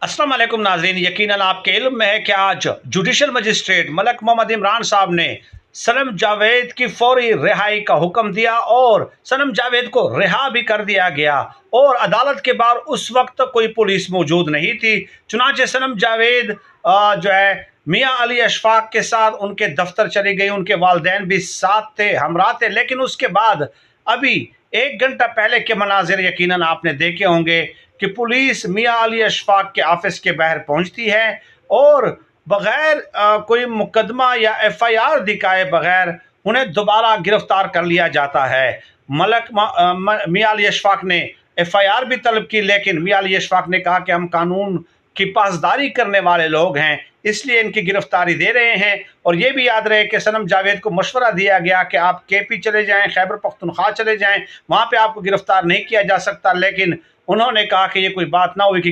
अस्सलाम वालेकुम नाज़रीन, यकीनन आपके इल्म में है कि आज जुडिशल मजिस्ट्रेट मलक मोहम्मद इमरान साहब ने सनम जावेद की फौरी रिहाई का हुक्म दिया और सनम जावेद को रिहा भी कर दिया गया। और अदालत के बाहर उस वक्त कोई पुलिस मौजूद नहीं थी। चुनांचे सनम जावेद जो है मियाँ अली अशफाक के साथ उनके दफ्तर चली गई, उनके वालिदैन भी साथ थे, हमरा थे। लेकिन उसके बाद अभी 1 घंटा पहले के मनाजिर यकीनन आपने देखे होंगे कि पुलिस मियाँ अली अशफाक के ऑफिस के बाहर पहुंचती है और बग़ैर कोई मुकदमा या FIR दिखाए बगैर उन्हें दोबारा गिरफ्तार कर लिया जाता है। मियाँ अली अशफाक ने FIR भी तलब की, लेकिन मियाँ अली अशफाक ने कहा कि हम कानून की पासदारी करने वाले लोग हैं, इसलिए इनकी गिरफ्तारी दे रहे हैं। और ये भी याद रहे कि सनम जावेद को मशवरा दिया गया कि आप KP चले जाएं, खैबर पख्तूनख्वा चले जाएं, वहाँ पे आपको गिरफ्तार नहीं किया जा सकता। लेकिन उन्होंने कहा कि ये कोई बात ना हुई कि